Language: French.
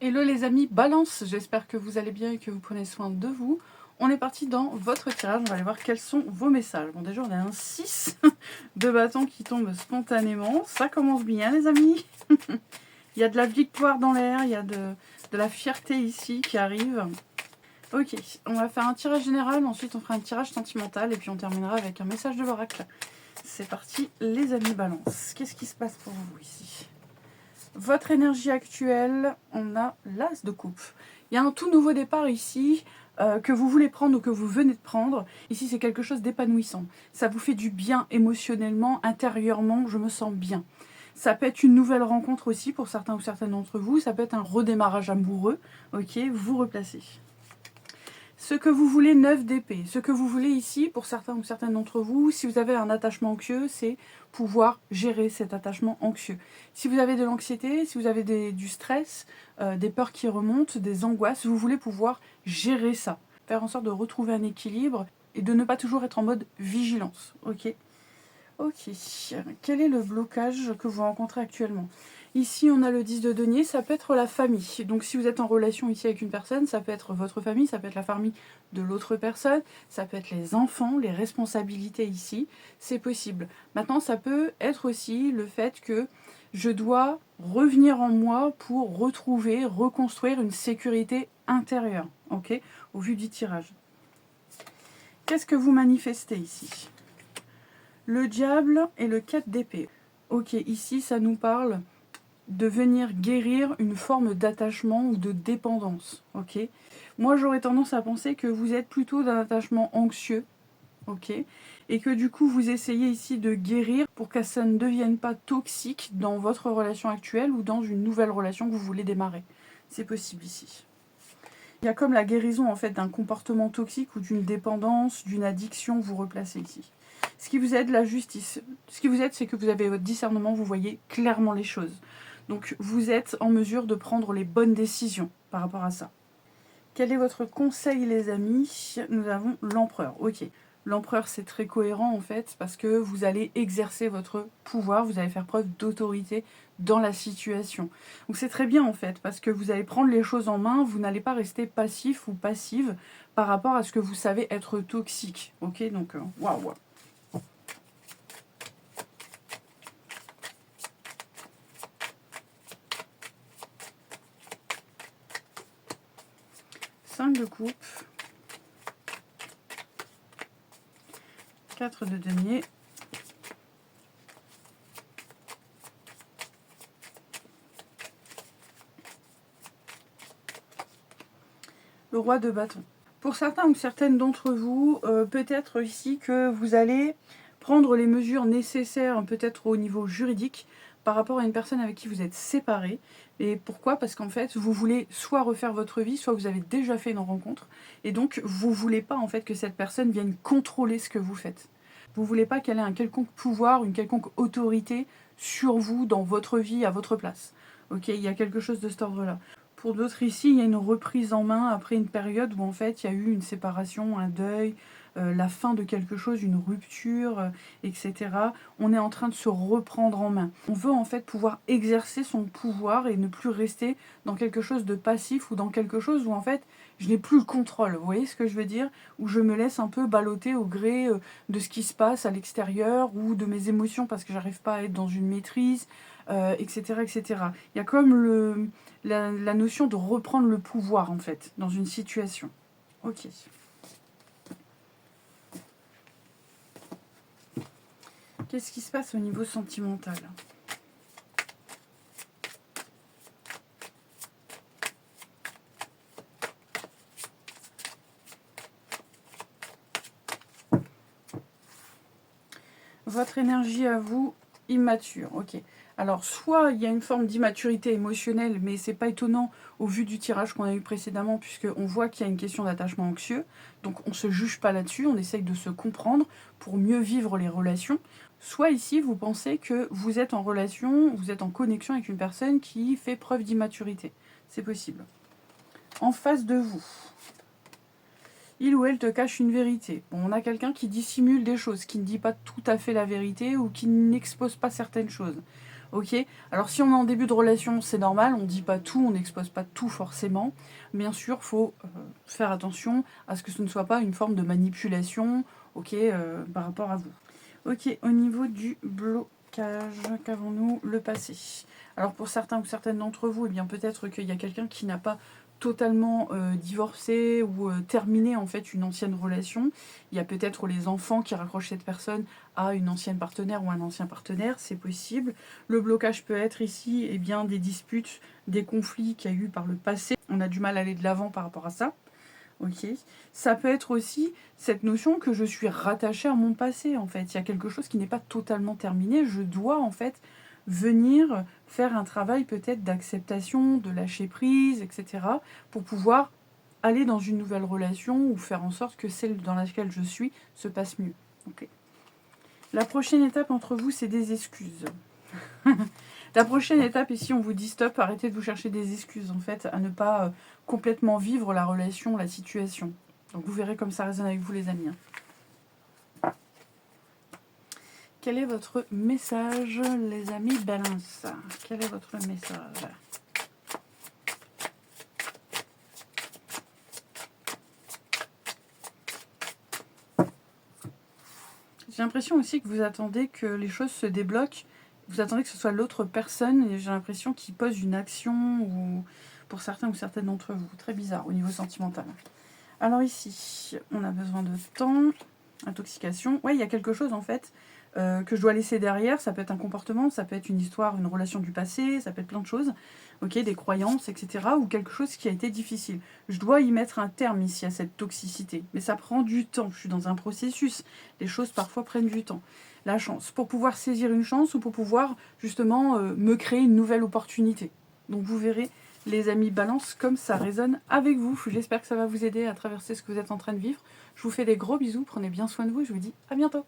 Hello les amis, Balance, j'espère que vous allez bien et que vous prenez soin de vous. On est parti dans votre tirage, on va aller voir quels sont vos messages. Bon déjà on a un 6 de bâton qui tombe spontanément, ça commence bien les amis. Il y a de la victoire dans l'air, il y a de la fierté ici qui arrive. Ok, on va faire un tirage général, ensuite on fera un tirage sentimental et puis on terminera avec un message de l'oracle. C'est parti les amis Balance, qu'est-ce qui se passe pour vous ici ? Votre énergie actuelle, on a l'as de coupe. Il y a un tout nouveau départ ici que vous voulez prendre ou que vous venez de prendre. Ici, c'est quelque chose d'épanouissant. Ça vous fait du bien émotionnellement, intérieurement, je me sens bien. Ça peut être une nouvelle rencontre aussi pour certains ou certaines d'entre vous. Ça peut être un redémarrage amoureux. Ok, vous replacez. Ce que vous voulez, 9 d'épée. Ce que vous voulez ici, pour certains ou certaines d'entre vous, si vous avez un attachement anxieux, c'est pouvoir gérer cet attachement anxieux. Si vous avez de l'anxiété, si vous avez du stress, des peurs qui remontent, des angoisses, vous voulez pouvoir gérer ça. Faire en sorte de retrouver un équilibre et de ne pas toujours être en mode vigilance. Ok. Ok. Quel est le blocage que vous rencontrez actuellement ? Ici, on a le 10 de denier, ça peut être la famille. Donc, si vous êtes en relation ici avec une personne, ça peut être votre famille, ça peut être la famille de l'autre personne, ça peut être les enfants, les responsabilités ici, c'est possible. Maintenant, ça peut être aussi le fait que je dois revenir en moi pour retrouver, reconstruire une sécurité intérieure, ok, au vu du tirage. Qu'est-ce que vous manifestez ici ? Le diable et le 4 d'épée. Ok, ici, ça nous parle de venir guérir une forme d'attachement ou de dépendance, ok. Moi, j'aurais tendance à penser que vous êtes plutôt d'un attachement anxieux, ok, et que du coup, vous essayez ici de guérir pour que ça ne devienne pas toxique dans votre relation actuelle ou dans une nouvelle relation que vous voulez démarrer. C'est possible ici. Il y a comme la guérison en fait d'un comportement toxique ou d'une dépendance, d'une addiction, vous replacez ici. Ce qui vous aide, la justice. Ce qui vous aide, c'est que vous avez votre discernement, vous voyez clairement les choses. Donc vous êtes en mesure de prendre les bonnes décisions par rapport à ça. Quel est votre conseil les amis ? Nous avons l'empereur. Ok, l'empereur c'est très cohérent en fait parce que vous allez exercer votre pouvoir, vous allez faire preuve d'autorité dans la situation. Donc c'est très bien en fait parce que vous allez prendre les choses en main, vous n'allez pas rester passif ou passive par rapport à ce que vous savez être toxique. Ok, donc waouh. 5 de coupe, 4 de denier, le roi de bâton. Pour certains ou certaines d'entre vous, peut-être ici que vous allez prendre les mesures nécessaires, peut-être au niveau juridique, par rapport à une personne avec qui vous êtes séparés. Et pourquoi ? Parce qu'en fait, vous voulez soit refaire votre vie, soit vous avez déjà fait une rencontre. Et donc, vous ne voulez pas en fait que cette personne vienne contrôler ce que vous faites. Vous ne voulez pas qu'elle ait un quelconque pouvoir, une quelconque autorité sur vous, dans votre vie, à votre place. Ok, il y a quelque chose de cet ordre-là. Pour d'autres ici, il y a une reprise en main après une période où en fait il y a eu une séparation, un deuil, la fin de quelque chose, une rupture, etc. On est en train de se reprendre en main. On veut en fait pouvoir exercer son pouvoir et ne plus rester dans quelque chose de passif ou dans quelque chose où en fait je n'ai plus le contrôle. Vous voyez ce que je veux dire ? Où je me laisse un peu balloter au gré de ce qui se passe à l'extérieur ou de mes émotions parce que j'arrive pas à être dans une maîtrise, etc., etc. Il y a comme la notion de reprendre le pouvoir en fait dans une situation. Ok. Qu'est-ce qui se passe au niveau sentimental ? Votre énergie à vous, immature. Ok. Alors, soit il y a une forme d'immaturité émotionnelle, mais c'est pas étonnant au vu du tirage qu'on a eu précédemment, puisqu'on voit qu'il y a une question d'attachement anxieux. Donc, on ne se juge pas là-dessus, on essaye de se comprendre pour mieux vivre les relations. Soit ici, vous pensez que vous êtes en relation, vous êtes en connexion avec une personne qui fait preuve d'immaturité. C'est possible. En face de vous, il ou elle te cache une vérité. Bon, on a quelqu'un qui dissimule des choses, qui ne dit pas tout à fait la vérité ou qui n'expose pas certaines choses. Ok, alors si on est en début de relation, c'est normal, on ne dit pas tout, on n'expose pas tout forcément. Bien sûr, il faut faire attention à ce que ce ne soit pas une forme de manipulation, ok, par rapport à vous. Ok, au niveau du blocage, qu'avons-nous? Le passé. Alors pour certains ou certaines d'entre vous, eh bien peut-être qu'il y a quelqu'un qui n'a pas totalement divorcé ou terminé en fait une ancienne relation. Il y a peut-être les enfants qui raccrochent cette personne à une ancienne partenaire ou un ancien partenaire, c'est possible. Le blocage peut être ici eh bien, des disputes, des conflits qu'il y a eu par le passé. On a du mal à aller de l'avant par rapport à ça. Ok. Ça peut être aussi cette notion que je suis rattachée à mon passé en fait. Il y a quelque chose qui n'est pas totalement terminé. Je dois en fait venir faire un travail peut-être d'acceptation, de lâcher prise, etc. pour pouvoir aller dans une nouvelle relation ou faire en sorte que celle dans laquelle je suis se passe mieux. Okay. La prochaine étape entre vous, c'est des excuses. La prochaine étape, ici, on vous dit stop, arrêtez de vous chercher des excuses, en fait, à ne pas complètement vivre la relation, la situation. Donc vous verrez comme ça résonne avec vous, les amis. Quel est votre message, les amis Balance? Quel est votre message? J'ai l'impression aussi que vous attendez que les choses se débloquent. Vous attendez que ce soit l'autre personne et j'ai l'impression qu'il pose une action ou pour certains ou certaines d'entre vous. Très bizarre au niveau sentimental. Alors ici, on a besoin de temps, intoxication. Ouais, il y a quelque chose en fait que je dois laisser derrière. Ça peut être un comportement, ça peut être une histoire, une relation du passé, ça peut être plein de choses. Ok, des croyances, etc. Ou quelque chose qui a été difficile. Je dois y mettre un terme ici à cette toxicité. Mais ça prend du temps. Je suis dans un processus. Les choses parfois prennent du temps. La chance. Pour pouvoir saisir une chance ou pour pouvoir justement me créer une nouvelle opportunité. Donc vous verrez les amis Balance comme ça résonne avec vous. J'espère que ça va vous aider à traverser ce que vous êtes en train de vivre. Je vous fais des gros bisous. Prenez bien soin de vous. Je vous dis à bientôt.